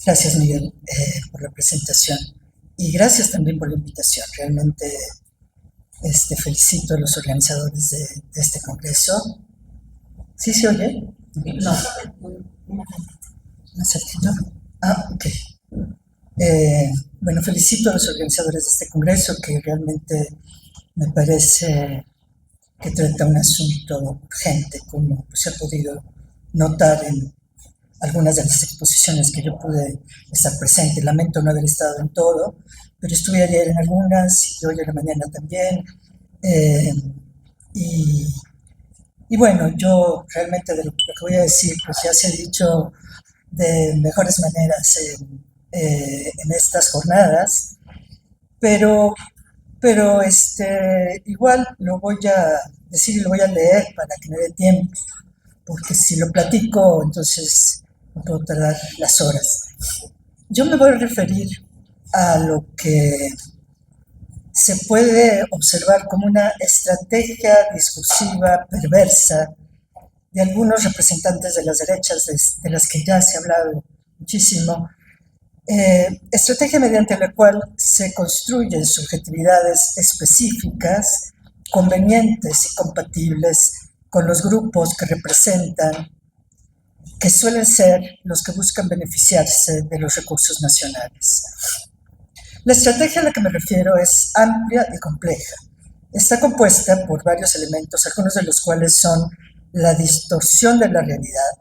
Gracias, Miguel, por la presentación. Y gracias también por la invitación. Realmente felicito a los organizadores de este congreso. ¿Sí se oye? No. ¿Un saltito? Ah, ok. Bueno, felicito a los organizadores de este congreso, que realmente me parece que trata un asunto urgente, como se ha podido notar en algunas de las exposiciones que yo pude estar presente. Lamento no haber estado en todo, pero estuve ayer en algunas y hoy en la mañana también. Eh, y, y bueno, yo realmente de lo que voy a decir, pues ya se ha dicho de mejores maneras en estas jornadas, pero, pero igual lo voy a decir y lo voy a leer para que me dé tiempo, porque si lo platico, entonces no puedo tardar las horas. Yo me voy a referir a lo que se puede observar como una estrategia discursiva perversa de algunos representantes de las derechas, de las que ya se ha hablado muchísimo, estrategia mediante la cual se construyen subjetividades específicas, convenientes y compatibles con los grupos que representan, que suelen ser los que buscan beneficiarse de los recursos nacionales. La estrategia a la que me refiero es amplia y compleja. Está compuesta por varios elementos, algunos de los cuales son la distorsión de la realidad,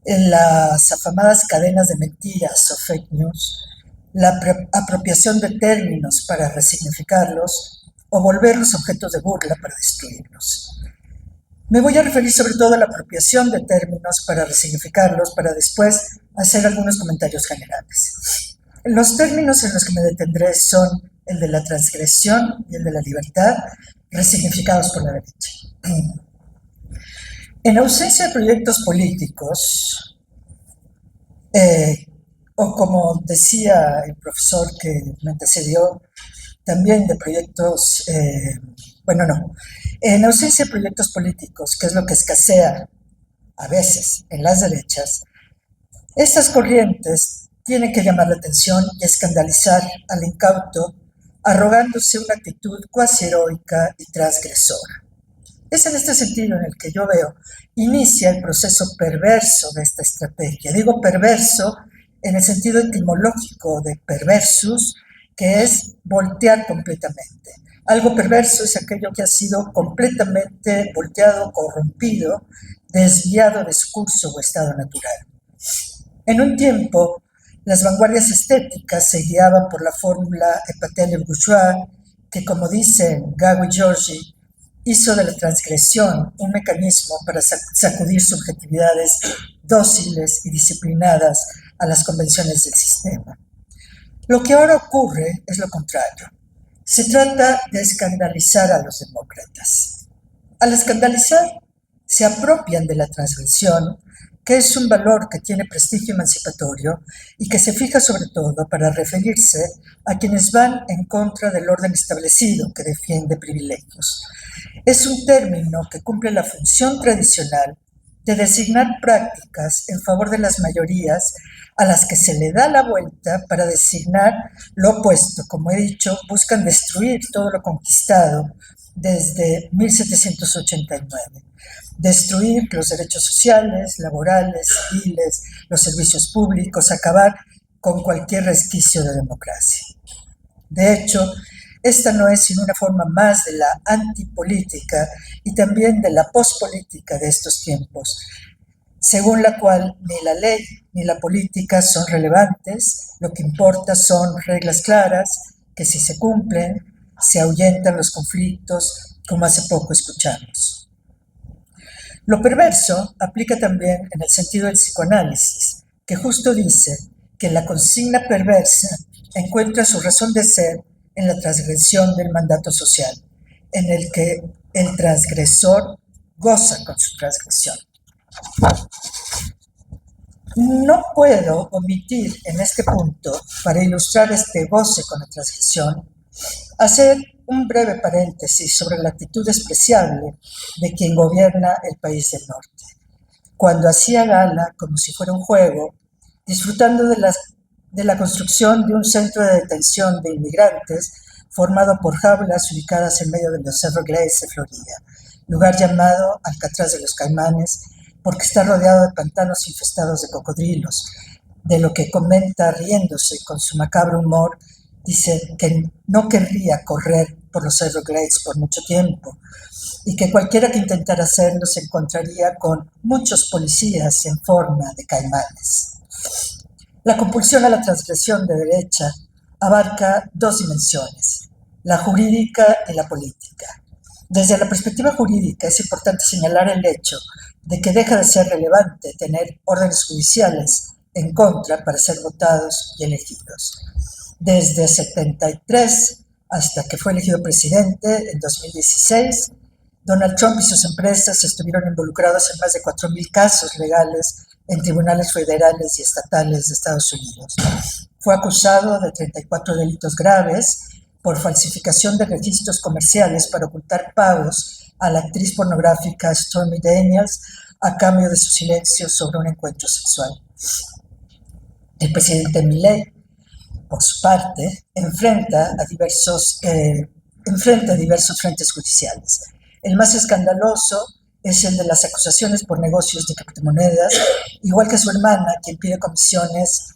en las afamadas cadenas de mentiras o fake news, la apropiación de términos para resignificarlos o volverlos objetos de burla para destruirlos. Me voy a referir sobre todo a la apropiación de términos para resignificarlos, para después hacer algunos comentarios generales. Los términos en los que me detendré son el de la transgresión y el de la libertad, resignificados por la derecha. En ausencia de proyectos políticos, o como decía el profesor que me antecedió, también de proyectos, en ausencia de proyectos políticos, que es lo que escasea a veces en las derechas, estas corrientes tienen que llamar la atención y escandalizar al incauto, arrogándose una actitud cuasi heroica y transgresora. Es en este sentido en el que yo veo inicia el proceso perverso de esta estrategia. Digo perverso en el sentido etimológico de perversus, que es voltear completamente. Algo perverso es aquello que ha sido completamente volteado, corrompido, desviado de su curso o estado natural. En un tiempo, las vanguardias estéticas se guiaban por la fórmula Epatel-Bourgeois, que, como dicen Gago y Giorgi, hizo de la transgresión un mecanismo para sacudir subjetividades dóciles y disciplinadas a las convenciones del sistema. Lo que ahora ocurre es lo contrario. Se trata de escandalizar a los demócratas. Al escandalizar, se apropian de la transgresión, que es un valor que tiene prestigio emancipatorio y que se fija sobre todo para referirse a quienes van en contra del orden establecido que defiende privilegios. Es un término que cumple la función tradicional de designar prácticas en favor de las mayorías a las que se le da la vuelta para designar lo opuesto. Como he dicho, buscan destruir todo lo conquistado desde 1789. Destruir los derechos sociales, laborales, civiles, los servicios públicos, acabar con cualquier resquicio de democracia. De hecho, esta no es sino una forma más de la antipolítica y también de la pospolítica de estos tiempos, según la cual ni la ley ni la política son relevantes, lo que importa son reglas claras que si se cumplen, se ahuyentan los conflictos, como hace poco escuchamos. Lo perverso aplica también en el sentido del psicoanálisis, que justo dice que la consigna perversa encuentra su razón de ser en la transgresión del mandato social, en el que el transgresor goza con su transgresión. No puedo omitir en este punto, para ilustrar este goce con la transgresión, hacer un breve paréntesis sobre la actitud despreciable de quien gobierna el país del norte, cuando hacía gala, como si fuera un juego, disfrutando de la construcción de un centro de detención de inmigrantes formado por jaulas ubicadas en medio de los Everglades de Florida, lugar llamado Alcatraz de los Caimanes, porque está rodeado de pantanos infestados de cocodrilos, de lo que comenta riéndose con su macabro humor. Dice que no querría correr por los Everglades por mucho tiempo y que cualquiera que intentara hacerlo se encontraría con muchos policías en forma de caimanes. La compulsión a la transgresión de derecha abarca dos dimensiones, la jurídica y la política. Desde la perspectiva jurídica es importante señalar el hecho de que deja de ser relevante tener órdenes judiciales en contra para ser votados y elegidos. Desde 73 hasta que fue elegido presidente en 2016, Donald Trump y sus empresas estuvieron involucrados en más de 4,000 casos legales en tribunales federales y estatales de Estados Unidos. Fue acusado de 34 delitos graves por falsificación de registros comerciales para ocultar pagos a la actriz pornográfica Stormy Daniels a cambio de su silencio sobre un encuentro sexual. El presidente Milei, por su parte, enfrenta diversos frentes judiciales. El más escandaloso es el de las acusaciones por negocios de criptomonedas, igual que su hermana, quien pide comisiones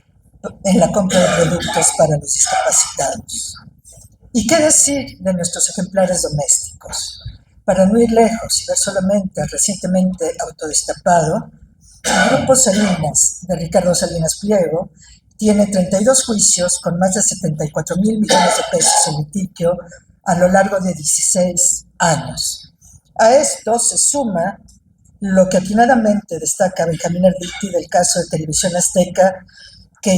en la compra de productos para los discapacitados. ¿Y qué decir de nuestros ejemplares domésticos? Para no ir lejos y ver solamente al recientemente autodestapado, el Grupo Salinas de Ricardo Salinas Pliego tiene 32 juicios con más de 74,000 millones de pesos en litigio a lo largo de 16 años. A esto se suma lo que atinadamente destaca Benjamín Arditi del caso de Televisión Azteca, que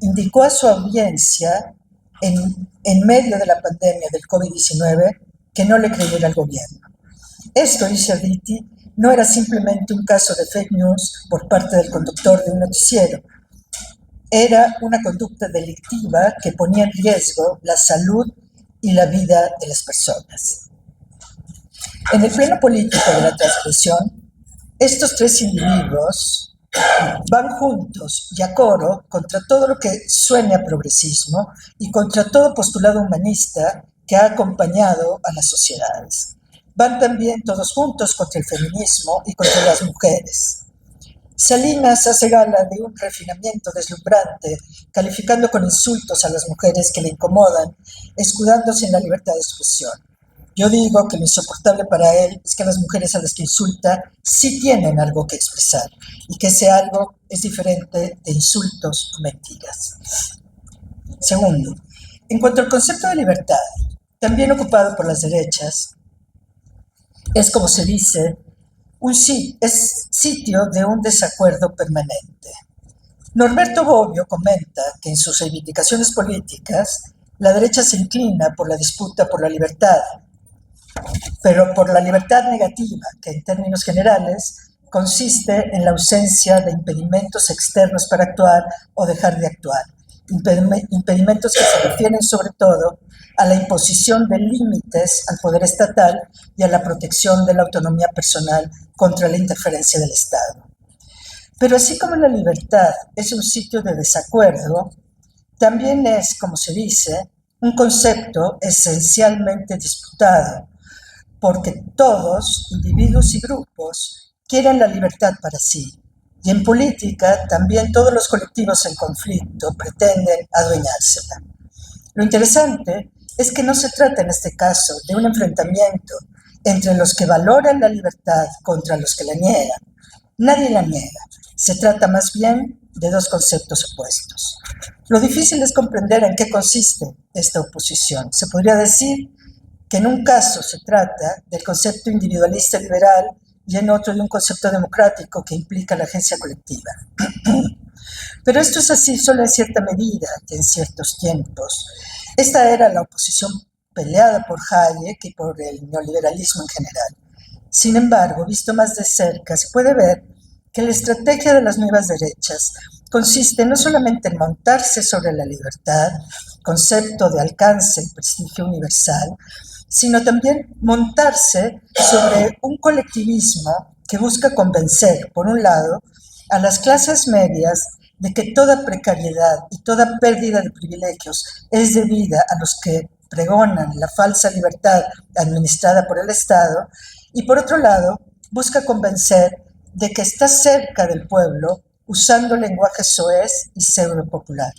indicó a su audiencia en medio de la pandemia del COVID-19 que no le creyera al gobierno. Esto, dice Arditi, no era simplemente un caso de fake news por parte del conductor de un noticiero, era una conducta delictiva que ponía en riesgo la salud y la vida de las personas. En el plano político de la transgresión, estos tres individuos van juntos y a coro contra todo lo que suene a progresismo y contra todo postulado humanista que ha acompañado a las sociedades. Van también todos juntos contra el feminismo y contra las mujeres. Salinas hace gala de un refinamiento deslumbrante, calificando con insultos a las mujeres que le incomodan, escudándose en la libertad de expresión. Yo digo que lo insoportable para él es que las mujeres a las que insulta sí tienen algo que expresar y que ese algo es diferente de insultos o mentiras. Segundo, en cuanto al concepto de libertad, también ocupado por las derechas, es como se dice, es sitio de un desacuerdo permanente. Norberto Bobbio comenta que en sus reivindicaciones políticas, la derecha se inclina por la disputa por la libertad, pero por la libertad negativa, que en términos generales consiste en la ausencia de impedimentos externos para actuar o dejar de actuar, impedimentos que se refieren sobre todo a la imposición de límites al poder estatal y a la protección de la autonomía personal contra la interferencia del Estado. Pero así como la libertad es un sitio de desacuerdo, también es, como se dice, un concepto esencialmente disputado, porque todos, individuos y grupos, quieren la libertad para sí. Y en política, también todos los colectivos en conflicto pretenden adueñársela. Lo interesante es que no se trata en este caso de un enfrentamiento entre los que valoran la libertad contra los que la niegan. Nadie la niega. Se trata más bien de dos conceptos opuestos. Lo difícil es comprender en qué consiste esta oposición. Se podría decir que en un caso se trata del concepto individualista liberal y en otro de un concepto democrático que implica la agencia colectiva. Pero esto es así solo en cierta medida y en ciertos tiempos. Esta era la oposición peleada por Hayek y por el neoliberalismo en general. Sin embargo, visto más de cerca, se puede ver que la estrategia de las nuevas derechas consiste no solamente en montarse sobre la libertad, concepto de alcance y prestigio universal, sino también montarse sobre un colectivismo que busca convencer, por un lado, a las clases medias de que toda precariedad y toda pérdida de privilegios es debida a los que pregonan la falsa libertad administrada por el Estado, y por otro lado, busca convencer de que está cerca del pueblo usando lenguaje soez y pseudo popular.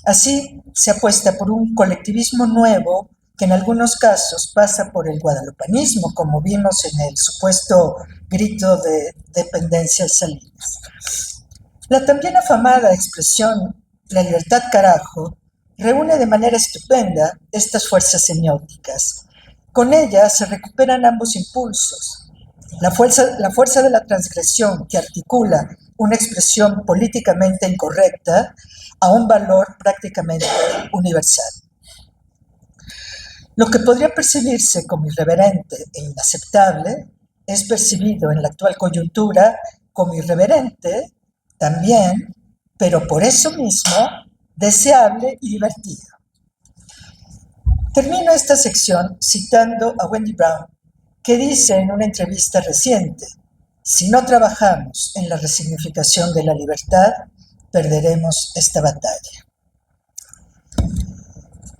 Así se apuesta por un colectivismo nuevo que en algunos casos pasa por el guadalupanismo, como vimos en el supuesto grito de dependencia de Salinas. La también afamada expresión "la libertad carajo" reúne de manera estupenda estas fuerzas semióticas. Con ella se recuperan ambos impulsos. La fuerza de la transgresión que articula una expresión políticamente incorrecta a un valor prácticamente universal. Lo que podría percibirse como irreverente e inaceptable es percibido en la actual coyuntura como irreverente también, pero por eso mismo deseable y divertido. Termino esta sección citando a Wendy Brown, que dice en una entrevista reciente: si no trabajamos en la resignificación de la libertad, perderemos esta batalla.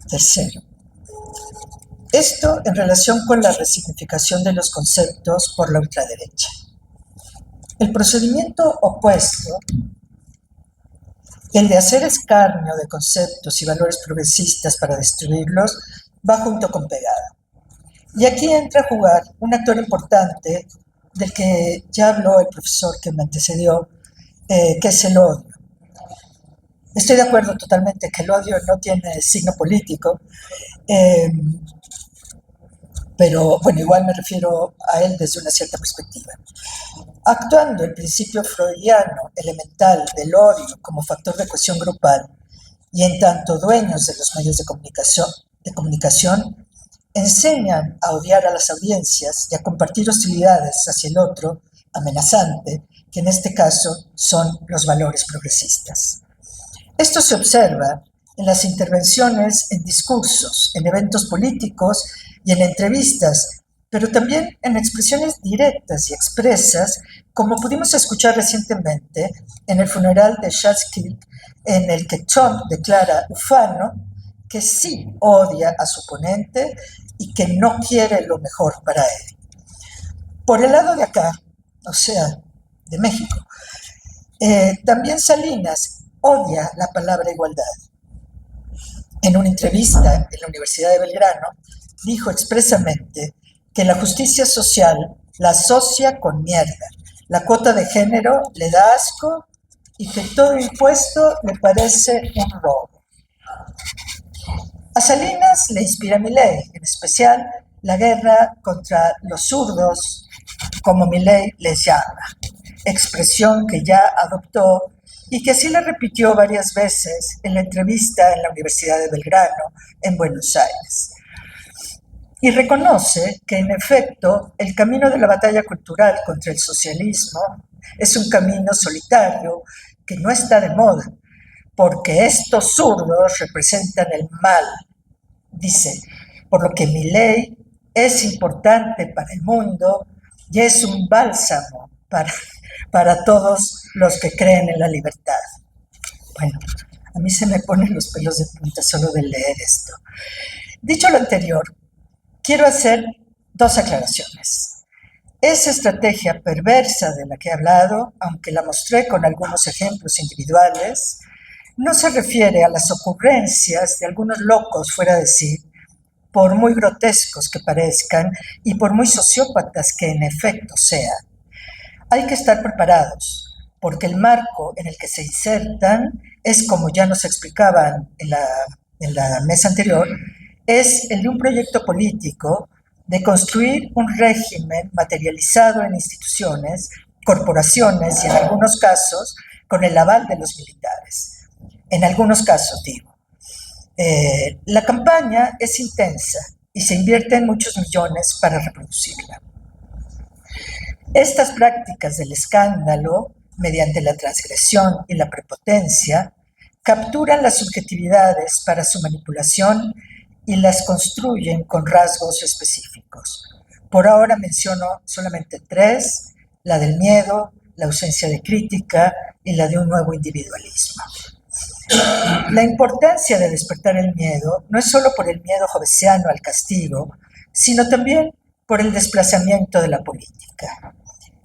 Tercero, esto en relación con la resignificación de los conceptos por la ultraderecha. El procedimiento opuesto, el de hacer escarnio de conceptos y valores progresistas para destruirlos, va junto con pegado. Y aquí entra a jugar un actor importante del que ya habló el profesor que me antecedió, que es el odio. Estoy de acuerdo totalmente que el odio no tiene signo político, pero bueno, igual me refiero a él desde una cierta perspectiva. Actuando el principio freudiano elemental del odio como factor de cohesión grupal, y en tanto dueños de los medios de comunicación enseñan a odiar a las audiencias y a compartir hostilidades hacia el otro amenazante, que en este caso son los valores progresistas. Esto se observa en las intervenciones en discursos, en eventos políticos y en entrevistas, pero también en expresiones directas y expresas, como pudimos escuchar recientemente en el funeral de Charles Kirk, en el que Trump declara ufano que sí odia a su oponente y que no quiere lo mejor para él. Por el lado de acá, o sea, de México, también Salinas odia la palabra igualdad. En una entrevista en la Universidad de Belgrano, dijo expresamente que la justicia social la asocia con mierda, la cuota de género le da asco y que todo impuesto le parece un robo. A Salinas le inspira Milei, en especial la guerra contra los zurdos, como Milei les llama, expresión que ya adoptó y que así la repitió varias veces en la entrevista en la Universidad de Belgrano, en Buenos Aires. Y reconoce que, en efecto, el camino de la batalla cultural contra el socialismo es un camino solitario que no está de moda, porque estos zurdos representan el mal, dice, por lo que Milei es importante para el mundo y es un bálsamo para todos los que creen en la libertad. Bueno, a mí se me ponen los pelos de punta solo de leer esto. Dicho lo anterior, quiero hacer dos aclaraciones. Esa estrategia perversa de la que he hablado, aunque la mostré con algunos ejemplos individuales, no se refiere a las ocurrencias de algunos locos fuera de sí, por muy grotescos que parezcan y por muy sociópatas que en efecto sean. Hay que estar preparados, porque el marco en el que se insertan es, como ya nos explicaban en la mesa anterior, es el de un proyecto político de construir un régimen materializado en instituciones, corporaciones y en algunos casos con el aval de los militares. En algunos casos, digo. La campaña es intensa y se invierten muchos millones para reproducirla. Estas prácticas del escándalo mediante la transgresión y la prepotencia, capturan las subjetividades para su manipulación y las construyen con rasgos específicos. Por ahora menciono solamente tres: la del miedo, la ausencia de crítica y la de un nuevo individualismo. La importancia de despertar el miedo no es solo por el miedo hobbesiano al castigo, sino también por el desplazamiento de la política.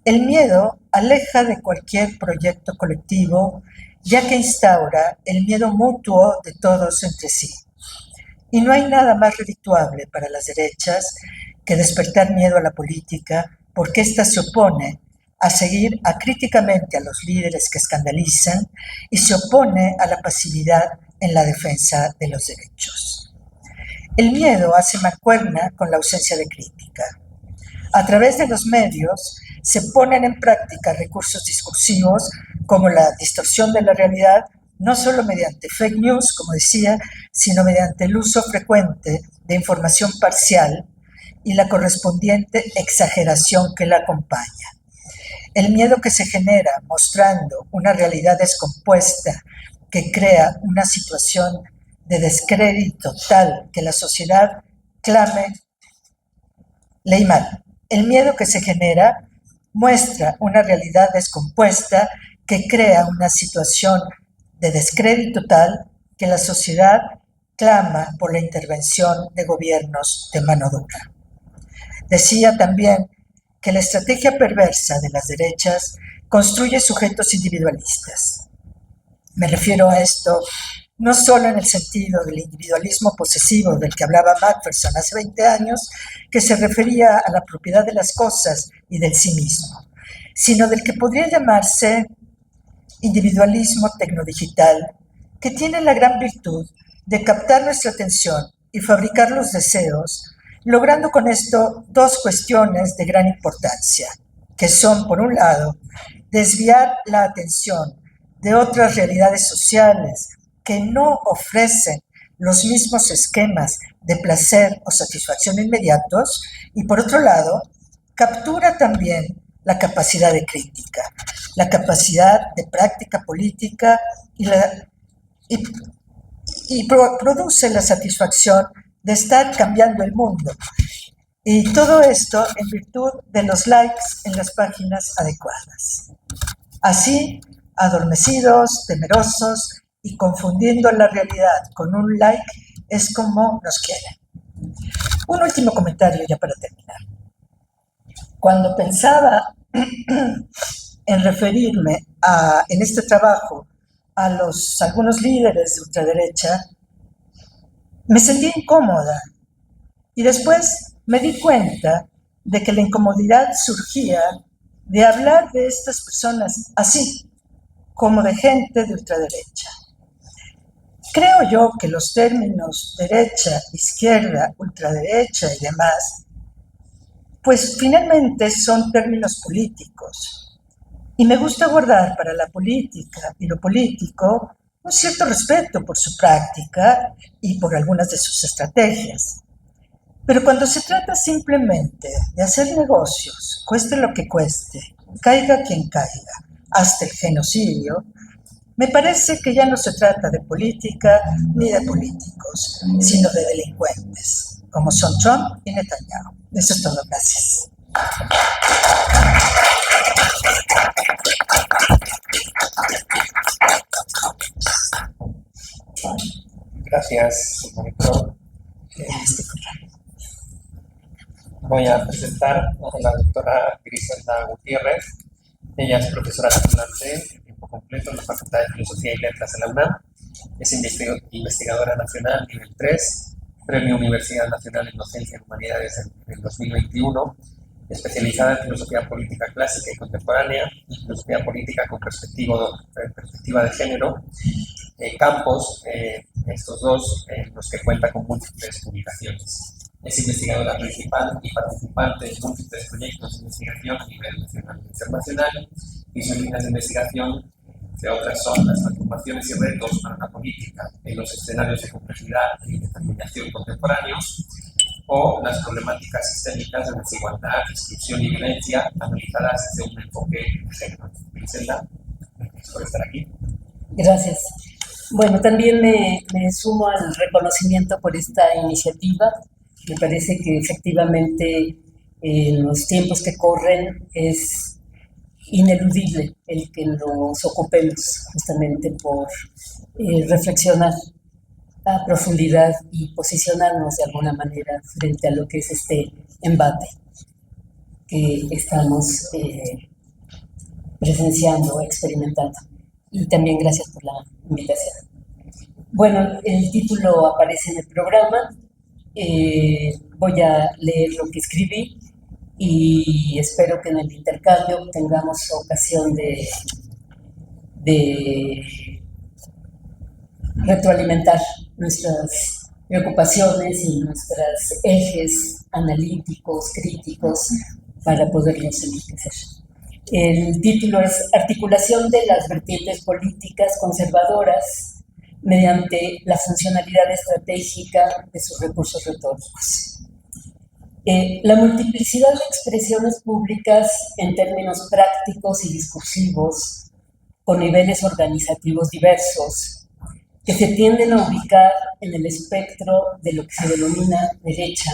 El miedo aleja de cualquier proyecto colectivo, ya que instaura el miedo mutuo de todos entre sí. Y no hay nada más redituable para las derechas que despertar miedo a la política, porque ésta se opone a seguir acríticamente a los líderes que escandalizan y se opone a la pasividad en la defensa de los derechos. El miedo hace mancuerna con la ausencia de crítica. A través de los medios se ponen en práctica recursos discursivos como la distorsión de la realidad, no solo mediante fake news, como decía, sino mediante el uso frecuente de información parcial y la correspondiente exageración que la acompaña. El miedo que se genera mostrando una realidad descompuesta que crea una situación de descrédito tal que la sociedad clame, leí mal, el miedo que se genera muestra una realidad descompuesta que crea una situación de descrédito tal que la sociedad clama por la intervención de gobiernos de mano dura. Decía también que la estrategia perversa de las derechas construye sujetos individualistas. Me refiero a esto no solo en el sentido del individualismo posesivo del que hablaba Macpherson hace 20 años, que se refería a la propiedad de las cosas y del sí mismo, sino del que podría llamarse individualismo tecnodigital, que tiene la gran virtud de captar nuestra atención y fabricar los deseos, logrando con esto dos cuestiones de gran importancia, que son, por un lado, desviar la atención de otras realidades sociales que no ofrecen los mismos esquemas de placer o satisfacción inmediatos, y por otro lado, captura también la capacidad de crítica, la capacidad de práctica política y produce la satisfacción de estar cambiando el mundo. Y todo esto en virtud de los likes en las páginas adecuadas. Así, adormecidos, temerosos y confundiendo la realidad con un like es como nos quieren. Un último comentario ya para terminar. Cuando pensaba en referirme en este trabajo a algunos líderes de ultraderecha, me sentí incómoda y después me di cuenta de que la incomodidad surgía de hablar de estas personas así, como de gente de ultraderecha. Creo yo que los términos derecha, izquierda, ultraderecha y demás, pues finalmente son términos políticos. Y me gusta guardar para la política y lo político un cierto respeto por su práctica y por algunas de sus estrategias. Pero cuando se trata simplemente de hacer negocios, cueste lo que cueste, caiga quien caiga, hasta el genocidio, me parece que ya no se trata de política ni de políticos, sino de delincuentes, como son Trump y Netanyahu. Eso es todo, gracias. Gracias, doctor. Voy a presentar a la doctora Griselda Gutiérrez. Ella es profesora titular de tiempo completo en la Facultad de Filosofía y Letras de la UNAM. Es investigadora nacional nivel 3, Premio Universidad Nacional en Docencia en Humanidades en el 2021, especializada en filosofía política clásica y contemporánea y filosofía política con perspectiva de género, campos, estos dos, en los que cuenta con múltiples publicaciones. Es investigadora principal y participante en múltiples proyectos de investigación a nivel nacional e internacional, y sus líneas de investigación, entre otras, son las transformaciones y retos para la política en los escenarios de complejidad y determinación contemporáneos, o las problemáticas sistémicas de desigualdad, exclusión y violencia analizadas desde un enfoque de género. Griselda. por estar aquí. Gracias. Bueno, también me sumo al reconocimiento por esta iniciativa. Me parece que efectivamente en los tiempos que corren es ineludible el que nos ocupemos justamente por reflexionar a profundidad y posicionarnos de alguna manera frente a lo que es este embate que estamos presenciando, experimentando. Y también gracias por la invitación. Bueno, el título aparece en el programa. Voy a leer lo que escribí y espero que en el intercambio tengamos ocasión de retroalimentar nuestras preocupaciones y nuestros ejes analíticos, críticos, para poderlos enriquecer. El título es Articulación de las vertientes políticas conservadoras mediante la funcionalidad estratégica de sus recursos retóricos. La multiplicidad de expresiones públicas en términos prácticos y discursivos, con niveles organizativos diversos, que se tienden a ubicar en el espectro de lo que se denomina derecha,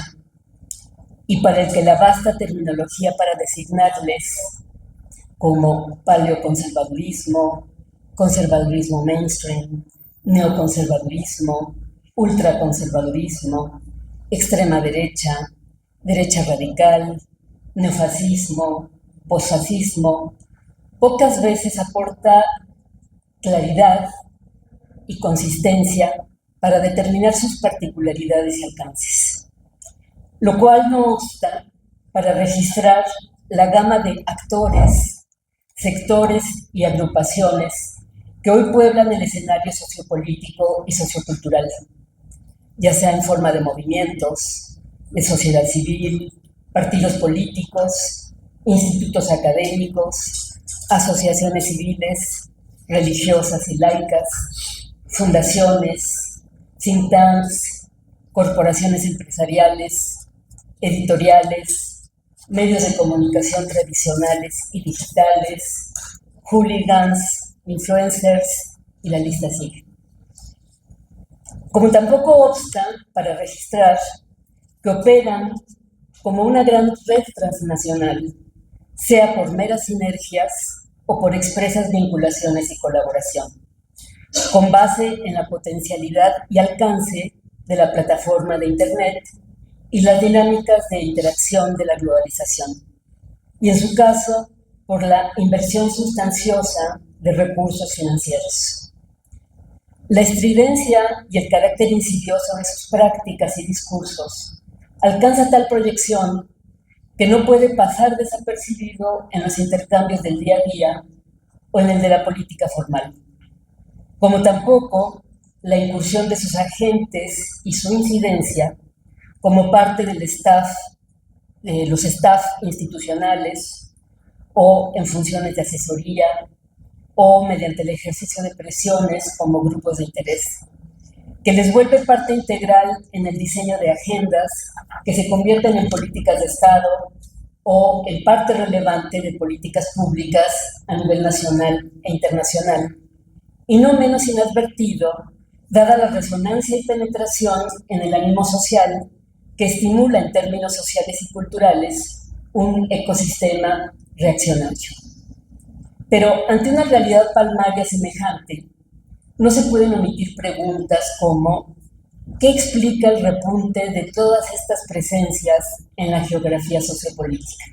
y para el que la vasta terminología para designarles, como paleoconservadurismo, conservadurismo mainstream, neoconservadurismo, ultraconservadurismo, extrema derecha, derecha radical, neofascismo, posfascismo, pocas veces aporta claridad y consistencia para determinar sus particularidades y alcances, lo cual no obsta para registrar la gama de actores, sectores y agrupaciones que hoy pueblan el escenario sociopolítico y sociocultural, ya sea en forma de movimientos, de sociedad civil, partidos políticos, institutos académicos, asociaciones civiles, religiosas y laicas, fundaciones, think tanks, corporaciones empresariales, editoriales, medios de comunicación tradicionales y digitales, hooligans, influencers, y la lista sigue. Como tampoco obsta para registrar que operan como una gran red transnacional, sea por meras sinergias o por expresas vinculaciones y colaboración, con base en la potencialidad y alcance de la plataforma de Internet y las dinámicas de interacción de la globalización, y en su caso, por la inversión sustanciosa de recursos financieros. La estridencia y el carácter insidioso de sus prácticas y discursos alcanza tal proyección que no puede pasar desapercibido en los intercambios del día a día o en el de la política formal, como tampoco la incursión de sus agentes y su incidencia como parte del staff, los staff institucionales o en funciones de asesoría o mediante el ejercicio de presiones como grupos de interés, que les vuelve parte integral en el diseño de agendas que se convierten en políticas de Estado o en parte relevante de políticas públicas a nivel nacional e internacional, y no menos inadvertido, dada la resonancia y penetración en el ánimo social que estimula en términos sociales y culturales un ecosistema reaccionario. Pero ante una realidad palmaria semejante, no se pueden omitir preguntas como ¿qué explica el repunte de todas estas presencias en la geografía sociopolítica?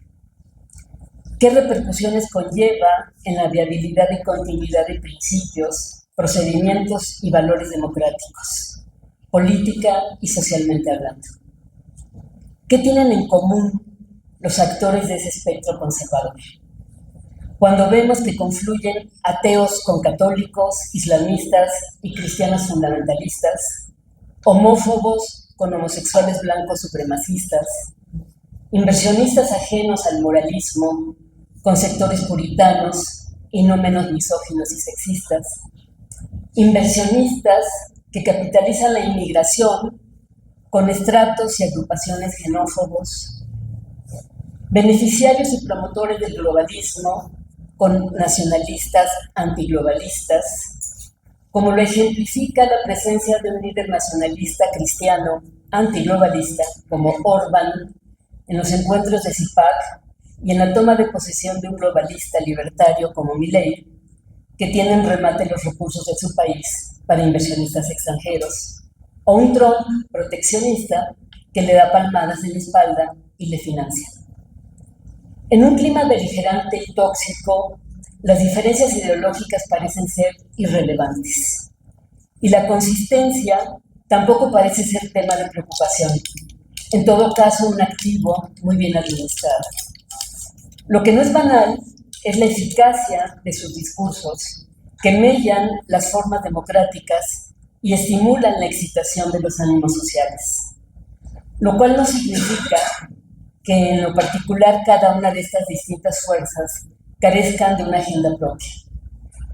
¿Qué repercusiones conlleva en la viabilidad y continuidad de principios, procedimientos y valores democráticos, política y socialmente hablando? ¿Qué tienen en común los actores de ese espectro conservador? Cuando vemos que confluyen ateos con católicos, islamistas y cristianos fundamentalistas, homófobos con homosexuales blancos supremacistas, inversionistas ajenos al moralismo, con sectores puritanos y no menos misóginos y sexistas, inversionistas que capitalizan la inmigración con estratos y agrupaciones xenófobos, beneficiarios y promotores del globalismo con nacionalistas antiglobalistas, como lo ejemplifica la presencia de un líder nacionalista cristiano antiglobalista como Orbán en los encuentros de CIPAC y en la toma de posesión de un globalista libertario como Milei, que tiene en remate los recursos de su país para inversionistas extranjeros, o un Trump proteccionista que le da palmadas en la espalda y le financia. En un clima beligerante y tóxico, las diferencias ideológicas parecen ser irrelevantes, y la consistencia tampoco parece ser tema de preocupación, en todo caso un activo muy bien administrado. Lo que no es banal es la eficacia de sus discursos, que mellan las formas democráticas y estimulan la excitación de los ánimos sociales, lo cual no significa que en lo particular cada una de estas distintas fuerzas carezcan de una agenda propia.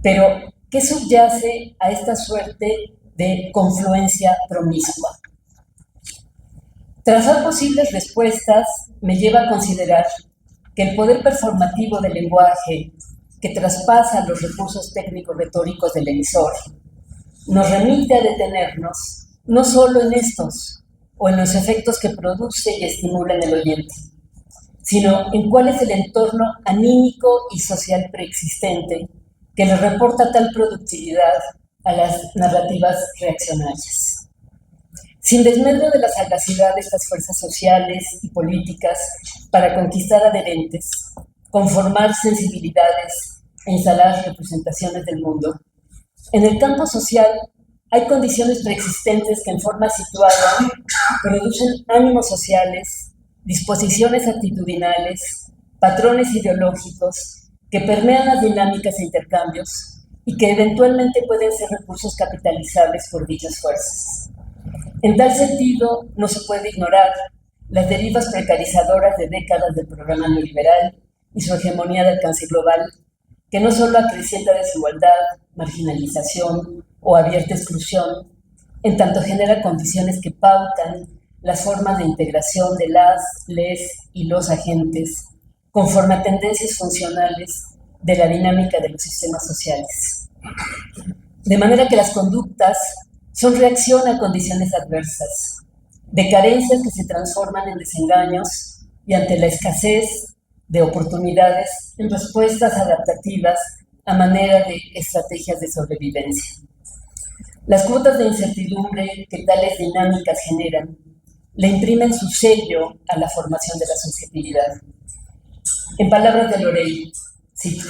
Pero, ¿qué subyace a esta suerte de confluencia promiscua? Trazar posibles respuestas me lleva a considerar que el poder performativo del lenguaje, que traspasa los recursos técnico-retóricos del emisor, nos remite a detenernos no solo en estos o en los efectos que produce y estimula en el oyente, sino en cuál es el entorno anímico y social preexistente que le reporta tal productividad a las narrativas reaccionarias. Sin desmedro de la sagacidad de estas fuerzas sociales y políticas para conquistar adherentes, conformar sensibilidades e instalar representaciones del mundo, en el campo social hay condiciones preexistentes que en forma situada producen ánimos sociales, disposiciones actitudinales, patrones ideológicos que permean las dinámicas e intercambios y que eventualmente pueden ser recursos capitalizables por dichas fuerzas. En tal sentido, no se puede ignorar las derivas precarizadoras de décadas del programa neoliberal y su hegemonía de alcance global, que no solo acrecienta desigualdad, marginalización o abierta exclusión, en tanto genera condiciones que pautan las formas de integración de las, les y los agentes, conforme a tendencias funcionales de la dinámica de los sistemas sociales. De manera que las conductas son reacción a condiciones adversas, de carencias que se transforman en desengaños y ante la escasez de oportunidades en respuestas adaptativas a manera de estrategias de sobrevivencia. Las cuotas de incertidumbre que tales dinámicas generan le imprimen su sello a la formación de la subjetividad. En palabras de Lorey, cito,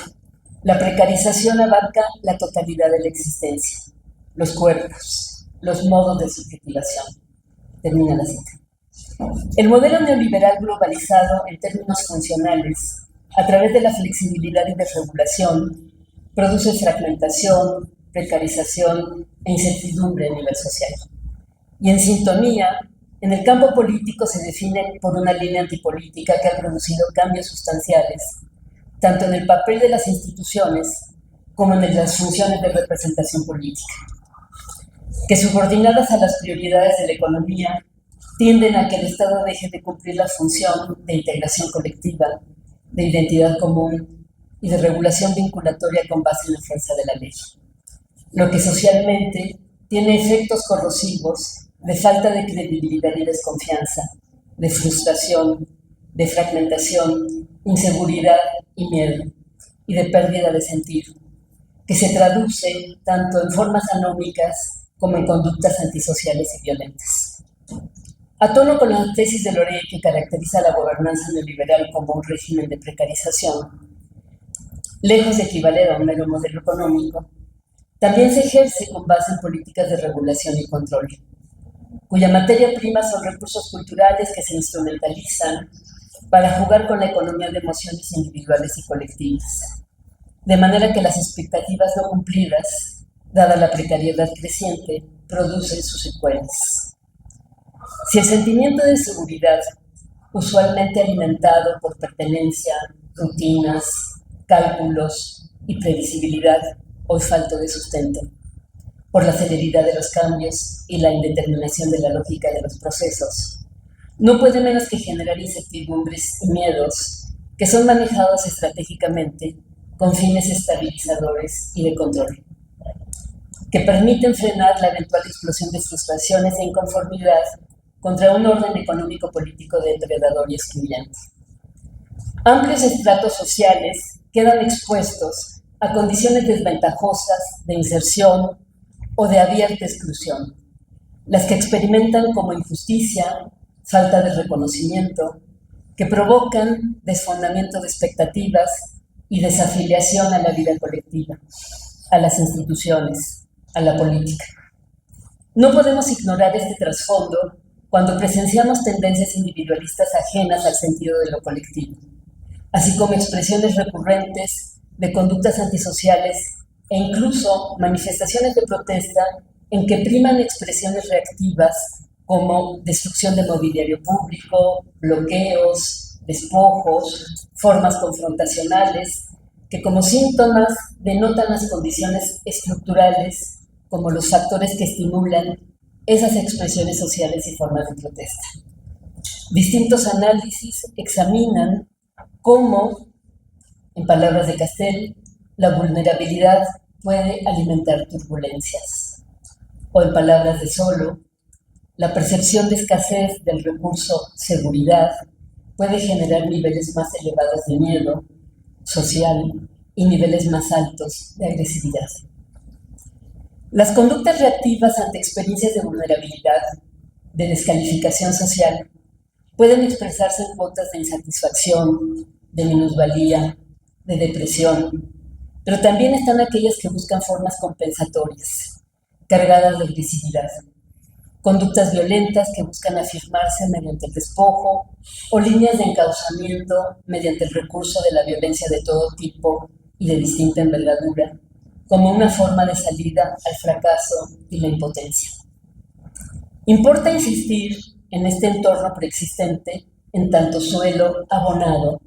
la precarización abarca la totalidad de la existencia, los cuerpos, los modos de subjetivación. Termina la cita. El modelo neoliberal globalizado en términos funcionales, a través de la flexibilidad y desregulación, produce fragmentación, precarización e incertidumbre a nivel social. Y en sintonía, en el campo político se define por una línea antipolítica que ha producido cambios sustanciales, tanto en el papel de las instituciones como en las funciones de representación política, que subordinadas a las prioridades de la economía, tienden a que el Estado deje de cumplir la función de integración colectiva, de identidad común y de regulación vinculatoria con base en la fuerza de la ley, lo que socialmente tiene efectos corrosivos de falta de credibilidad y desconfianza, de frustración, de fragmentación, inseguridad y miedo, y de pérdida de sentido, que se traduce tanto en formas anómicas como en conductas antisociales y violentas. A tono con la tesis de Lorey que caracteriza la gobernanza neoliberal como un régimen de precarización, lejos de equivaler a un mero modelo económico, también se ejerce con base en políticas de regulación y control, cuya materia prima son recursos culturales que se instrumentalizan para jugar con la economía de emociones individuales y colectivas, de manera que las expectativas no cumplidas, dada la precariedad creciente, producen sus secuelas. Si el sentimiento de seguridad, usualmente alimentado por pertenencia, rutinas, cálculos y previsibilidad, hoy falto de sustento, por la celeridad de los cambios y la indeterminación de la lógica de los procesos, no puede menos que generar incertidumbres y miedos que son manejados estratégicamente con fines estabilizadores y de control, que permiten frenar la eventual explosión de frustraciones e inconformidad contra un orden económico-político depredador y excluyente. Amplios estratos sociales quedan expuestos a condiciones desventajosas de inserción o de abierta exclusión, las que experimentan como injusticia, falta de reconocimiento, que provocan desfondamiento de expectativas y desafiliación a la vida colectiva, a las instituciones, a la política. No podemos ignorar este trasfondo cuando presenciamos tendencias individualistas ajenas al sentido de lo colectivo, así como expresiones recurrentes de conductas antisociales e incluso manifestaciones de protesta en que priman expresiones reactivas como destrucción de mobiliario público, bloqueos, despojos, formas confrontacionales, que como síntomas denotan las condiciones estructurales como los factores que estimulan esas expresiones sociales y formas de protesta. Distintos análisis examinan cómo, en palabras de Castell, la vulnerabilidad puede alimentar turbulencias. O en palabras de Solo, la percepción de escasez del recurso seguridad puede generar niveles más elevados de miedo social y niveles más altos de agresividad. Las conductas reactivas ante experiencias de vulnerabilidad, de descalificación social, pueden expresarse en cuotas de insatisfacción, de minusvalía, de depresión, pero también están aquellas que buscan formas compensatorias, cargadas de agresividad, conductas violentas que buscan afirmarse mediante el despojo o líneas de encauzamiento mediante el recurso de la violencia de todo tipo y de distinta envergadura, como una forma de salida al fracaso y la impotencia. Importa insistir en este entorno preexistente en tanto suelo abonado,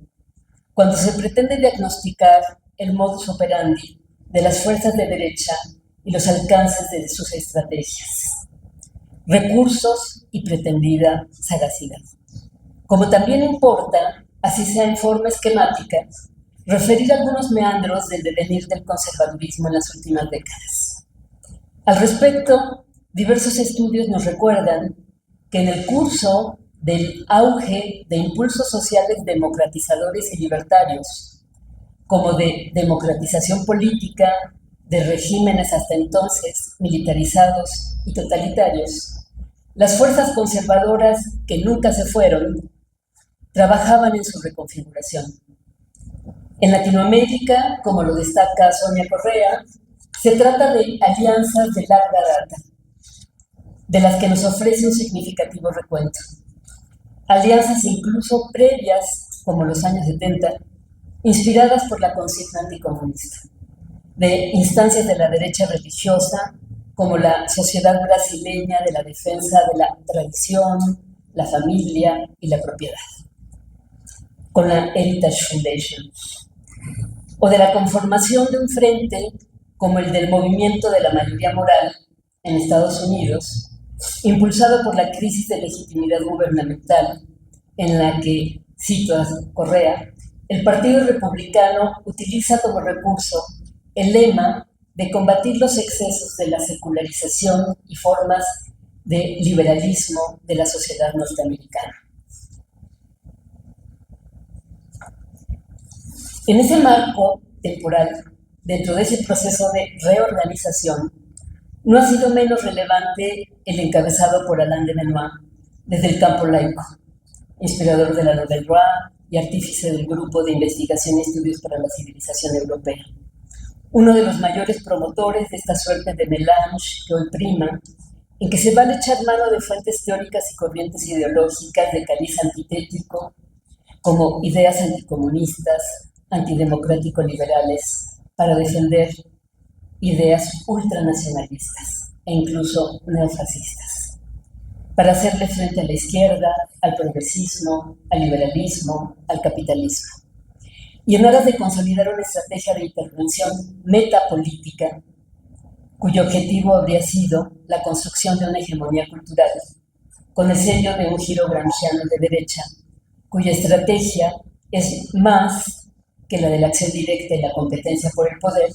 cuando se pretende diagnosticar el modus operandi de las fuerzas de derecha y los alcances de sus estrategias, recursos y pretendida sagacidad. Como también importa, así sea en forma esquemática, referir algunos meandros del devenir del conservadurismo en las últimas décadas. Al respecto, diversos estudios nos recuerdan que en el curso del auge de impulsos sociales democratizadores y libertarios, como de democratización política de regímenes hasta entonces militarizados y totalitarios, las fuerzas conservadoras que nunca se fueron trabajaban en su reconfiguración. En Latinoamérica, como lo destaca Sonia Correa, se trata de alianzas de larga data, de las que nos ofrece un significativo recuento. Alianzas incluso previas, como los años 70, inspiradas por la consigna anticomunista, de instancias de la derecha religiosa, como la Sociedad Brasileña de la Defensa de la Tradición, la Familia y la Propiedad, con la Heritage Foundation, o de la conformación de un frente como el del movimiento de la mayoría moral en Estados Unidos, impulsado por la crisis de legitimidad gubernamental, en la que, cito a Correa, el Partido Republicano utiliza como recurso el lema de combatir los excesos de la secularización y formas de liberalismo de la sociedad norteamericana. En ese marco temporal, dentro de ese proceso de reorganización, no ha sido menos relevante el encabezado por Alain de Benoit desde el campo laico, inspirador de la Nouvelle Droit y artífice del Grupo de Investigación y Estudios para la Civilización Europea. Uno de los mayores promotores de esta suerte de melange que hoy prima, en que se vale echar mano de fuentes teóricas y corrientes ideológicas de cariz antitético, como ideas anticomunistas, antidemocrático-liberales, para defender ideas ultranacionalistas e incluso neofascistas, para hacerle frente a la izquierda, al progresismo, al liberalismo, al capitalismo. Y en aras de consolidar una estrategia de intervención metapolítica, cuyo objetivo habría sido la construcción de una hegemonía cultural, con el sello de un giro gramsciano de derecha, cuya estrategia es más que la de la acción directa y la competencia por el poder,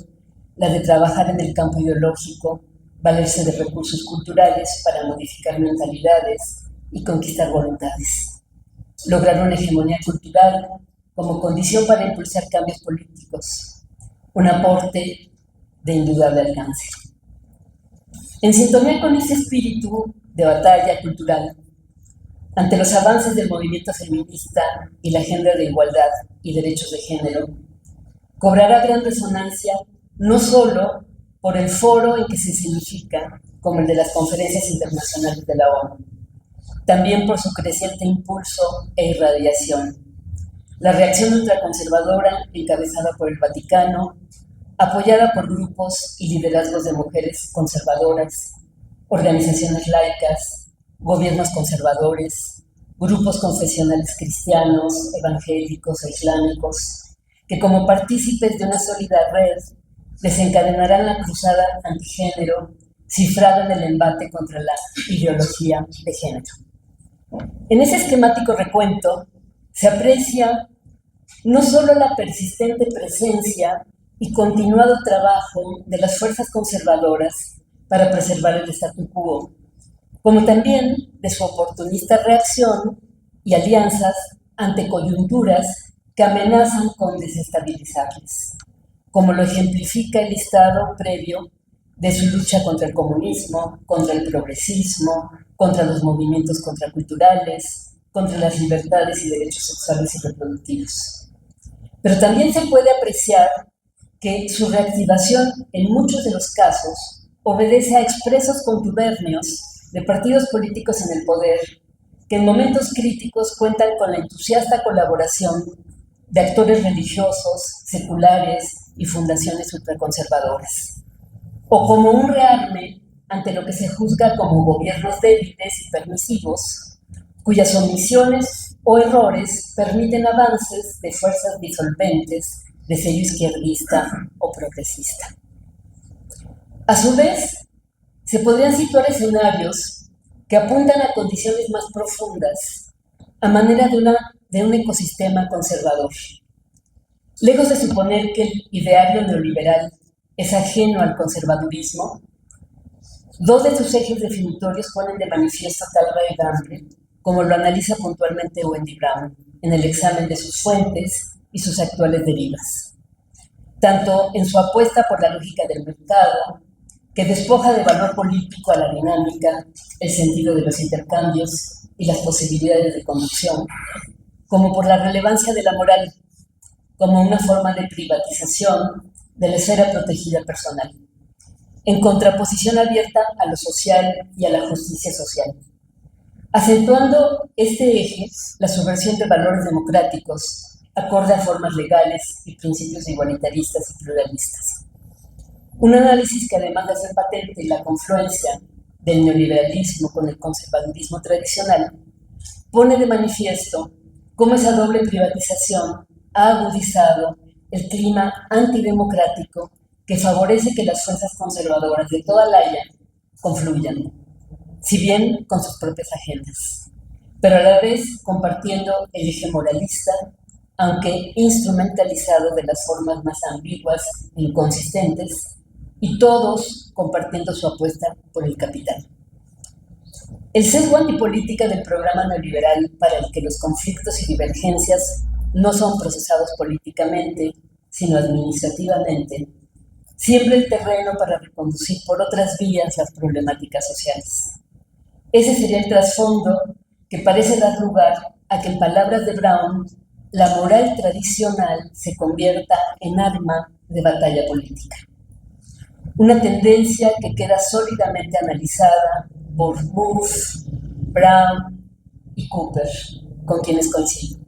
la de trabajar en el campo ideológico, valerse de recursos culturales para modificar mentalidades y conquistar voluntades. Lograr una hegemonía cultural como condición para impulsar cambios políticos, un aporte de indudable alcance. En sintonía con ese espíritu de batalla cultural, ante los avances del movimiento feminista y la agenda de igualdad y derechos de género, cobrará gran resonancia no solo por el foro en que se significa, como el de las conferencias internacionales de la ONU, también por su creciente impulso e irradiación. La reacción ultraconservadora, encabezada por el Vaticano, apoyada por grupos y liderazgos de mujeres conservadoras, organizaciones laicas, gobiernos conservadores, grupos confesionales cristianos, evangélicos e islámicos, que como partícipes de una sólida red desencadenarán la cruzada antigénero cifrada en el embate contra la ideología de género. En ese esquemático recuento se aprecia no solo la persistente presencia y continuado trabajo de las fuerzas conservadoras para preservar el statu quo, como también de su oportunista reacción y alianzas ante coyunturas que amenazan con desestabilizarles, como lo ejemplifica el listado previo de su lucha contra el comunismo, contra el progresismo, contra los movimientos contraculturales, contra las libertades y derechos sexuales y reproductivos. Pero también se puede apreciar que su reactivación en muchos de los casos obedece a expresos contubernios de partidos políticos en el poder que en momentos críticos cuentan con la entusiasta colaboración de actores religiosos, seculares y fundaciones ultraconservadoras, o como un rearme ante lo que se juzga como gobiernos débiles y permisivos, cuyas omisiones o errores permiten avances de fuerzas disolventes de sello izquierdista o progresista. A su vez, se podrían situar escenarios que apuntan a condiciones más profundas, a manera de un ecosistema conservador. Lejos de suponer que el ideario neoliberal es ajeno al conservadurismo, dos de sus ejes definitorios ponen de manifiesto tal raigambre, como lo analiza puntualmente Wendy Brown en el examen de sus fuentes y sus actuales derivas, tanto en su apuesta por la lógica del mercado, que despoja de valor político a la dinámica, el sentido de los intercambios y las posibilidades de conducción, como por la relevancia de la moral, como una forma de privatización de la esfera protegida personal, en contraposición abierta a lo social y a la justicia social. Acentuando este eje, la subversión de valores democráticos, acorde a formas legales y principios igualitaristas y pluralistas. Un análisis que, además de hacer patente la confluencia del neoliberalismo con el conservadurismo tradicional, pone de manifiesto cómo esa doble privatización ha agudizado el clima antidemocrático que favorece que las fuerzas conservadoras de toda la haya confluyan, si bien con sus propias agendas, pero a la vez compartiendo el eje moralista, aunque instrumentalizado de las formas más ambiguas e inconsistentes, y todos compartiendo su apuesta por el capital. El sesgo antipolítica del programa neoliberal, para el que los conflictos y divergencias no son procesados políticamente, sino administrativamente, siembra el terreno para reconducir por otras vías las problemáticas sociales. Ese sería el trasfondo que parece dar lugar a que, en palabras de Brown, la moral tradicional se convierta en arma de batalla política. Una tendencia que queda sólidamente analizada por Mouffe, Brown y Cooper, con quienes coincido.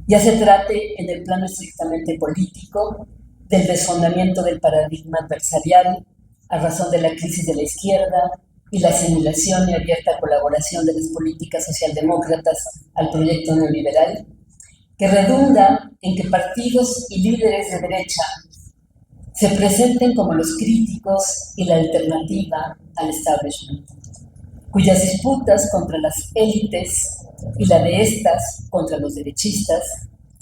Ya se trate en el plano estrictamente político del desfondamiento del paradigma adversarial a razón de la crisis de la izquierda y la asimilación y abierta colaboración de las políticas socialdemócratas al proyecto neoliberal, que redunda en que partidos y líderes de derecha se presenten como los críticos y la alternativa al establishment, cuyas disputas contra las élites y la de estas contra los derechistas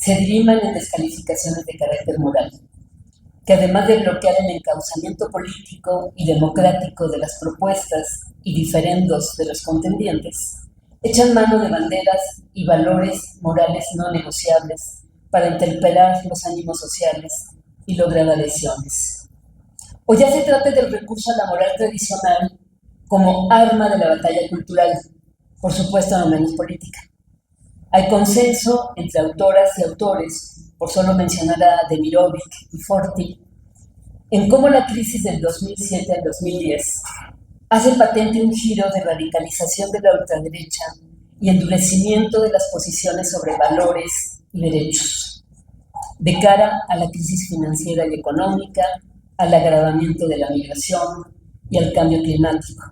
se diriman en descalificaciones de carácter moral, que además de bloquear el encauzamiento político y democrático de las propuestas y diferendos de los contendientes, echan mano de banderas y valores morales no negociables para interpelar los ánimos sociales y lograr adhesiones. O ya se trata del recurso a la moral tradicional como arma de la batalla cultural, por supuesto no menos política. Hay consenso entre autoras y autores, por solo mencionar a Demirovic y Forti, en cómo la crisis del 2007 al 2010 hace patente un giro de radicalización de la ultraderecha y endurecimiento de las posiciones sobre valores y derechos, de cara a la crisis financiera y económica, al agravamiento de la migración y al cambio climático,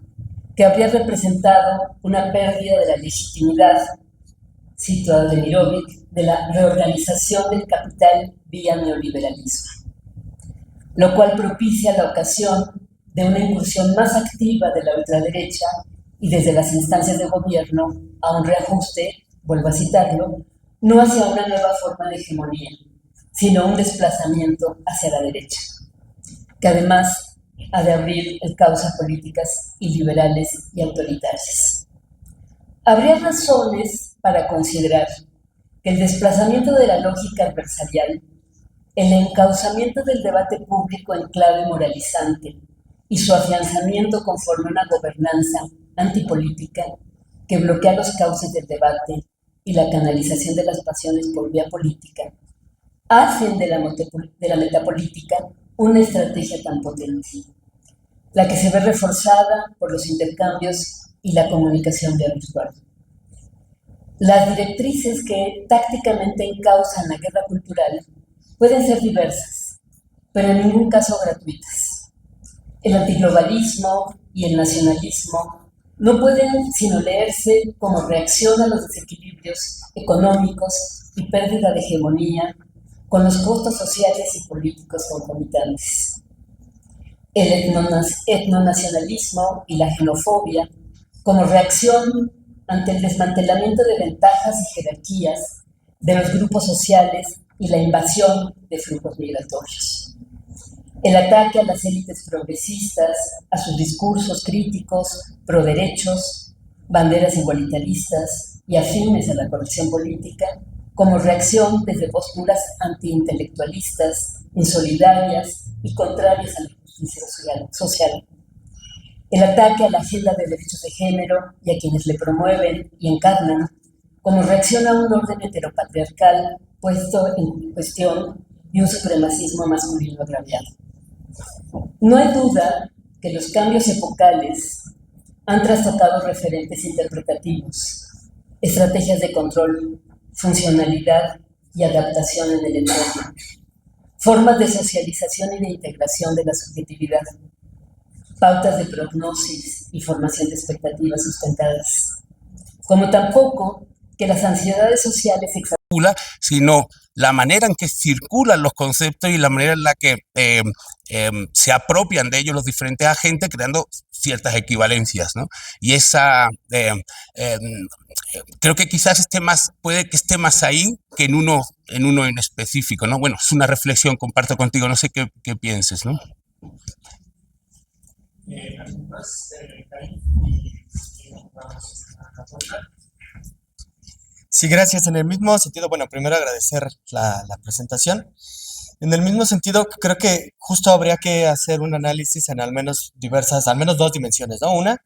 que habría representado una pérdida de la legitimidad, cito a Demirovic, de la reorganización del capital vía neoliberalismo, lo cual propicia la ocasión de una incursión más activa de la ultraderecha y desde las instancias de gobierno a un reajuste, vuelvo a citarlo, no hacia una nueva forma de hegemonía, sino un desplazamiento hacia la derecha, que además ha de abrir el cauce a políticas iliberales y autoritarias. Habría razones para considerar que el desplazamiento de la lógica adversarial, el encauzamiento del debate público en clave moralizante y su afianzamiento conforme a una gobernanza antipolítica que bloquea los cauces del debate y la canalización de las pasiones por vía política, hacen de la metapolítica una estrategia tan potente, la que se ve reforzada por los intercambios y la comunicación vía virtual. Las directrices que tácticamente encauzan la guerra cultural pueden ser diversas, pero en ningún caso gratuitas. El antiglobalismo y el nacionalismo no pueden sino leerse como reacción a los desequilibrios económicos y pérdida de hegemonía con los costos sociales y políticos concomitantes. El etnonacionalismo y la xenofobia como reacción ante el desmantelamiento de ventajas y jerarquías de los grupos sociales y la invasión de flujos migratorios. El ataque a las élites progresistas, a sus discursos críticos, proderechos, banderas igualitaristas y afines a la corrección política, como reacción desde posturas antiintelectualistas, insolidarias y contrarias a la justicia social. El ataque a la agenda de derechos de género y a quienes le promueven y encarnan, como reacción a un orden heteropatriarcal puesto en cuestión y un supremacismo masculino agraviado. No hay duda que los cambios epocales han trastocado referentes interpretativos, estrategias de control, funcionalidad y adaptación en el entorno, formas de socialización y de integración de la subjetividad, pautas de prognosis y formación de expectativas sustentadas, como tampoco que las ansiedades sociales sino la manera en que circulan los conceptos y la manera en la que se apropian de ellos los diferentes agentes, creando ciertas equivalencias, ¿no? Y esa, creo que quizás puede que esté más ahí que en uno en específico, ¿no? Bueno, es una reflexión, comparto contigo, no sé qué pienses, ¿no? ¿Algo más? Sí, gracias. En el mismo sentido, bueno, primero agradecer la presentación. En el mismo sentido, creo que justo habría que hacer un análisis en al menos dos dimensiones, ¿no? Una,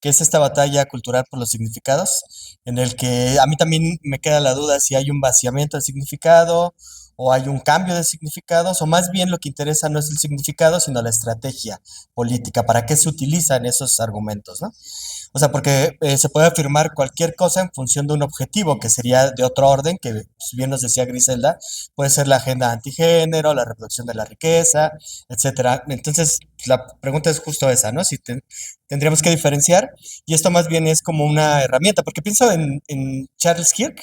que es esta batalla cultural por los significados, en el que a mí también me queda la duda si hay un vaciamiento del significado o hay un cambio de significados, o más bien lo que interesa no es el significado, sino la estrategia política, para qué se utilizan esos argumentos, ¿no? O sea, porque se puede afirmar cualquier cosa en función de un objetivo que sería de otro orden, que pues, bien nos decía Griselda, puede ser la agenda antigénero, la reproducción de la riqueza, etcétera. Entonces, la pregunta es justo esa, ¿no? Si tendríamos que diferenciar, y esto más bien es como una herramienta, porque pienso en Charles Kirk,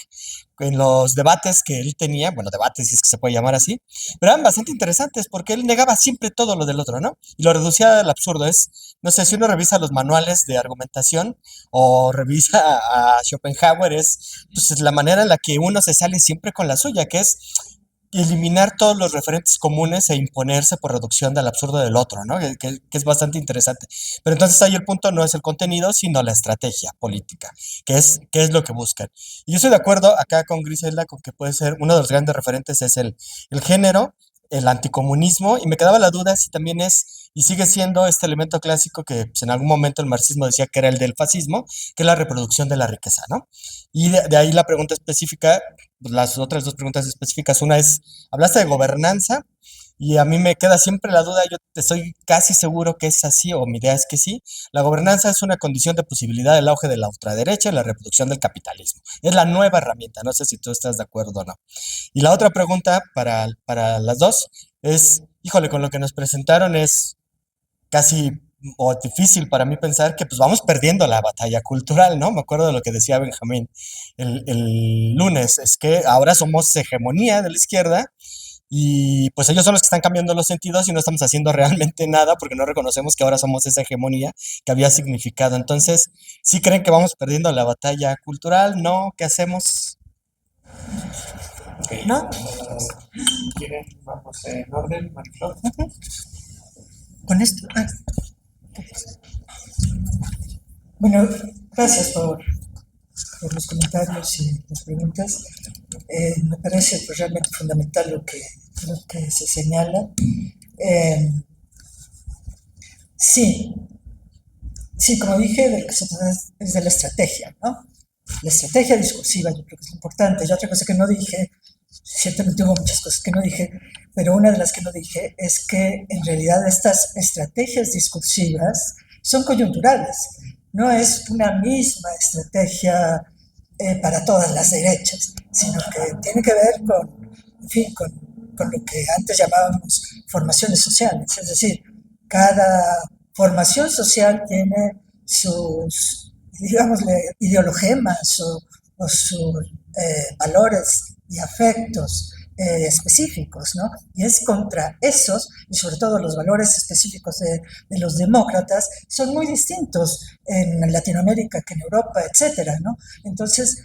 en los debates que él tenía, bueno, debates si es que se puede llamar así, pero eran bastante interesantes porque él negaba siempre todo lo del otro, ¿no? Y lo reducía al absurdo. No sé, si uno revisa los manuales de argumentación o revisa a Schopenhauer, pues, es la manera en la que uno se sale siempre con la suya, que es eliminar todos los referentes comunes e imponerse por reducción del absurdo del otro, ¿no? Que es bastante interesante. Pero entonces ahí el punto no es el contenido, sino la estrategia política, qué es lo que buscan. Y yo estoy de acuerdo acá con Griselda con que puede ser uno de los grandes referentes es el género, el anticomunismo, y me quedaba la duda si también es y sigue siendo este elemento clásico que pues, en algún momento el marxismo decía que era el del fascismo, que es la reproducción de la riqueza, ¿no? Y de ahí la pregunta específica, pues, las otras dos preguntas específicas, una es, hablaste de gobernanza y a mí me queda siempre la duda, yo estoy casi seguro que es así, o mi idea es que sí, la gobernanza es una condición de posibilidad del auge de la ultraderecha y la reproducción del capitalismo. Es la nueva herramienta, no sé si tú estás de acuerdo o no. Y la otra pregunta para las dos es, híjole, con lo que nos presentaron es casi o difícil para mí pensar que pues vamos perdiendo la batalla cultural, ¿no? Me acuerdo de lo que decía Benjamín el lunes, es que ahora somos hegemonía de la izquierda y pues ellos son los que están cambiando los sentidos y no estamos haciendo realmente nada porque no reconocemos que ahora somos esa hegemonía que había significado. Entonces, ¿sí creen que vamos perdiendo la batalla cultural? ¿No? ¿Qué hacemos? Ok. ¿No? ¿Quieren? Vamos en orden, Mariflor. Con esto. Bueno, gracias por los comentarios y las preguntas. Me parece pues, realmente fundamental lo que se señala. Sí, sí, como dije, de lo que se trata es de la estrategia, ¿no? La estrategia discursiva yo creo que es importante. Y otra cosa que no dije, ciertamente hubo muchas cosas que no dije, pero una de las que no dije es que en realidad estas estrategias discursivas son coyunturales. No es una misma estrategia para todas las derechas, sino que tiene que ver con, en fin, con lo que antes llamábamos formaciones sociales. Es decir, cada formación social tiene sus, digámosle, ideologemas o sus valores y afectos específicos, ¿no? Y es contra esos, y sobre todo los valores específicos de los demócratas, son muy distintos en Latinoamérica que en Europa, etcétera, ¿no? Entonces,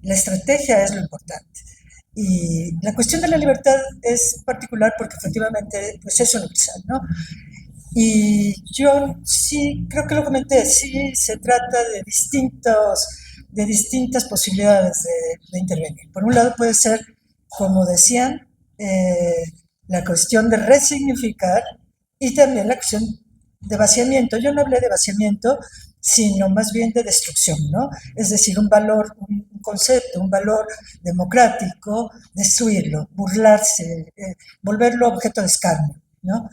la estrategia es lo importante. Y la cuestión de la libertad es particular porque efectivamente pues es universal, ¿no? Y yo sí, creo que lo comenté, sí se trata de distintas posibilidades de intervenir. Por un lado puede ser, como decían, la cuestión de resignificar y también la cuestión de vaciamiento. Yo no hablé de vaciamiento, sino más bien de destrucción, ¿no? Es decir, un valor, un concepto, un valor democrático, destruirlo, burlarse, volverlo objeto de escarnio, ¿no?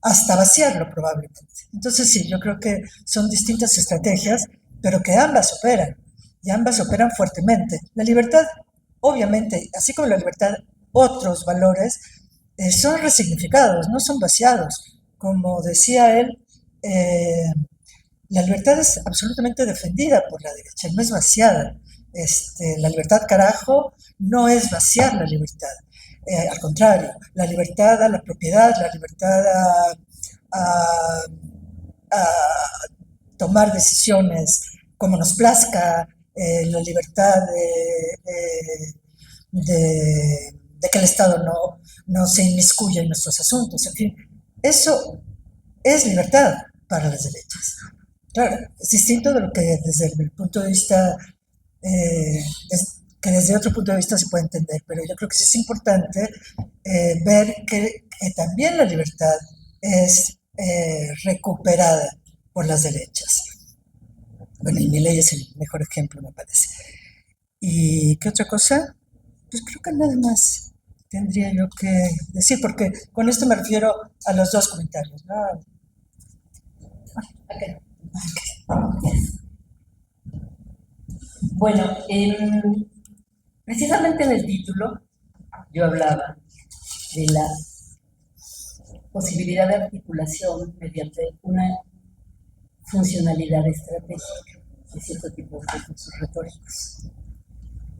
Hasta vaciarlo probablemente. Entonces sí, yo creo que son distintas estrategias, pero que ambas operan, y ambas operan fuertemente. La libertad, obviamente, así como la libertad, otros valores son resignificados, no son vaciados. Como decía él, la libertad es absolutamente defendida por la derecha, no es vaciada. La libertad, carajo, no es vaciar la libertad. Al contrario, la libertad a la propiedad, la libertad a, a tomar decisiones como nos plazca, la libertad de que el Estado no se inmiscuya en nuestros asuntos, en fin, eso es libertad para las derechas. Claro, es distinto de lo que desde el punto de vista que desde otro punto de vista se puede entender, pero yo creo que sí es importante ver que también la libertad es recuperada por las derechas. Bueno, y Milei es el mejor ejemplo, me parece. ¿Y qué otra cosa? Pues creo que nada más tendría yo que decir, porque con esto me refiero a los dos comentarios, ¿no? Okay. Bueno, precisamente en el título yo hablaba de la posibilidad de articulación mediante una funcionalidad estratégica de cierto tipo de recursos retóricos.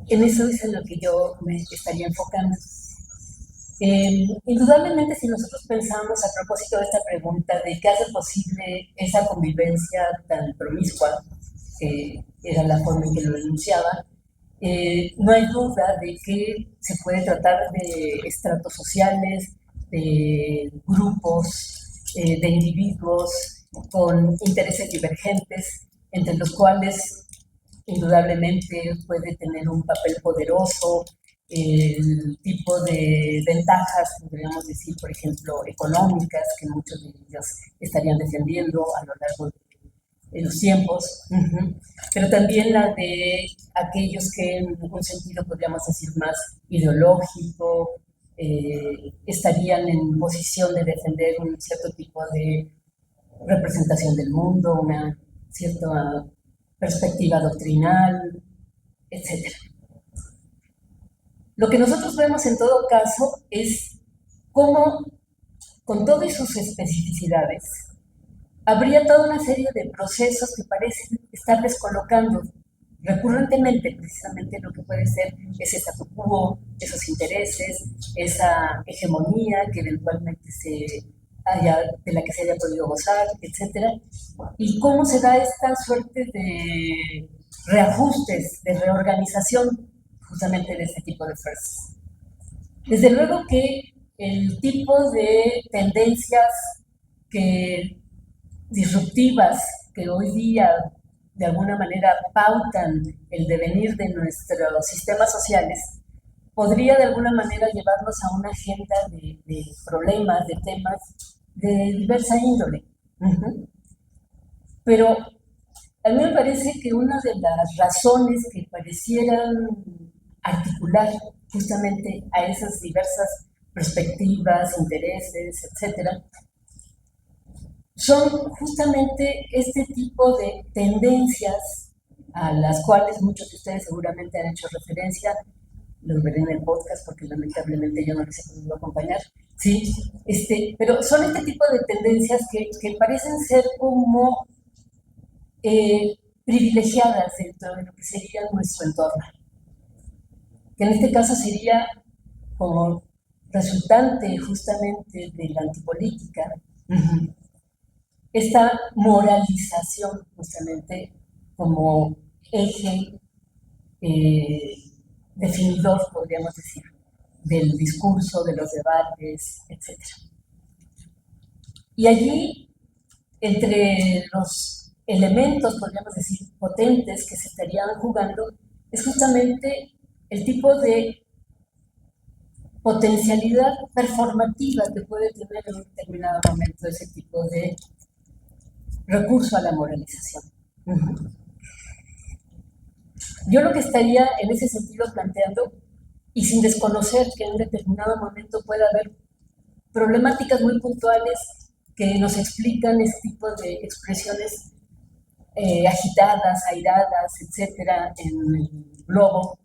En eso es en lo que yo me estaría enfocando. Indudablemente, si nosotros pensamos a propósito de esta pregunta de qué hace posible esa convivencia tan promiscua, que era la forma en que lo enunciaba, no hay duda de que se puede tratar de estratos sociales, de grupos, de individuos con intereses divergentes, entre los cuales indudablemente puede tener un papel poderoso el tipo de ventajas, podríamos decir, por ejemplo, económicas, que muchos de ellos estarían defendiendo a lo largo de los tiempos, pero también la de aquellos que en un sentido podríamos decir más ideológico, estarían en posición de defender un cierto tipo de representación del mundo, una cierta perspectiva doctrinal, etcétera. Lo que nosotros vemos en todo caso es cómo, con todas sus especificidades, habría toda una serie de procesos que parecen estar descolocando recurrentemente precisamente lo que puede ser ese statu quo, esos intereses, esa hegemonía que eventualmente de la que se haya podido gozar, etcétera, y cómo se da esta suerte de reajustes, de reorganización justamente de este tipo de fuerzas. Desde luego que el tipo de tendencias que disruptivas que hoy día de alguna manera pautan el devenir de nuestros sistemas sociales, podría de alguna manera llevarnos a una agenda de problemas, de temas de diversa índole. Pero a mí me parece que una de las razones que parecieran articular justamente a esas diversas perspectivas, intereses, etcétera, son justamente este tipo de tendencias a las cuales muchos de ustedes seguramente han hecho referencia, los veré en el podcast porque lamentablemente yo no les he podido acompañar, ¿sí? Pero son este tipo de tendencias que parecen ser como privilegiadas dentro de lo que sería nuestro entorno, que en este caso sería como resultante justamente de la antipolítica, esta moralización justamente como eje definidor, podríamos decir, del discurso, de los debates, etc. Y allí, entre los elementos, podríamos decir, potentes que se estarían jugando, es justamente el tipo de potencialidad performativa que puede tener en un determinado momento ese tipo de recurso a la moralización. Yo lo que estaría en ese sentido planteando, y sin desconocer que en un determinado momento pueda haber problemáticas muy puntuales que nos explican este tipo de expresiones agitadas, airadas, etcétera, en el globo,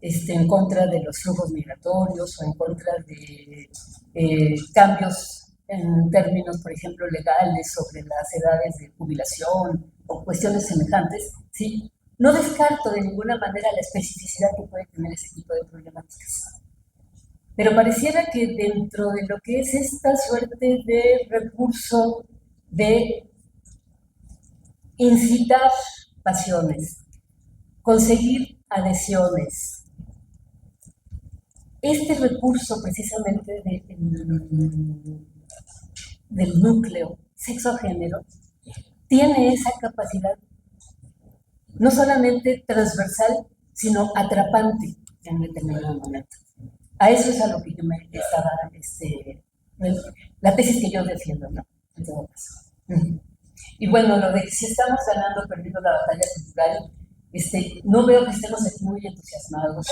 en contra de los flujos migratorios o en contra de cambios en términos, por ejemplo, legales sobre las edades de jubilación o cuestiones semejantes, ¿sí? No descarto de ninguna manera la especificidad que puede tener ese tipo de problemáticas. Pero pareciera que dentro de lo que es esta suerte de recurso de incitar pasiones, conseguir adhesiones, este recurso precisamente del núcleo sexo-género tiene esa capacidad no solamente transversal, sino atrapante en determinado momento. A eso es a lo que yo me estaba, la tesis que yo defiendo, ¿no? En todo caso. Y bueno, lo de que si estamos ganando o perdiendo la batalla cultural, no veo que estemos aquí muy entusiasmados,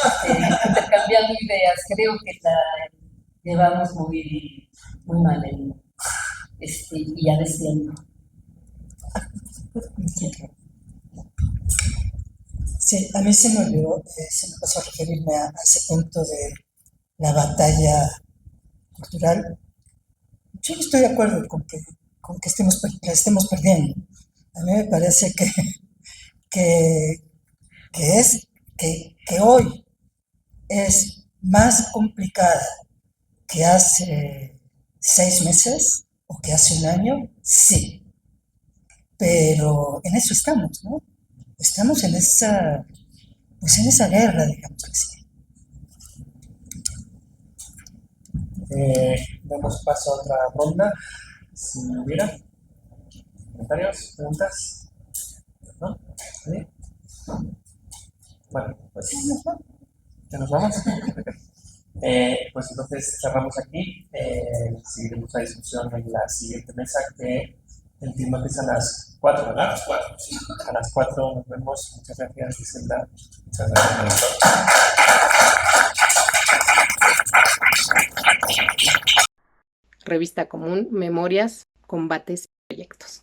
intercambiando ideas. Creo que la llevamos muy, muy mal y ya destiempo. Sí, a mí se me olvidó, se me pasó a referirme a ese punto de la batalla cultural. Yo no estoy de acuerdo con que la estemos perdiendo. A mí me parece que es que hoy es más complicada que hace 6 meses o que hace un año, sí, pero en eso estamos, ¿no? Estamos en pues en esa guerra, digamos así. Damos paso a otra ronda. Si hubiera comentarios, preguntas, ¿no? ¿Sí? Bueno, pues ya nos vamos. Pues entonces cerramos aquí. Seguiremos la discusión en la siguiente mesa, que el tiempo empieza a las 4, ¿verdad? A las 4, sí. A las 4 nos vemos. Muchas gracias, Griselda. Muchas gracias, doctor. Revista Común, Memorias, Combates, Proyectos.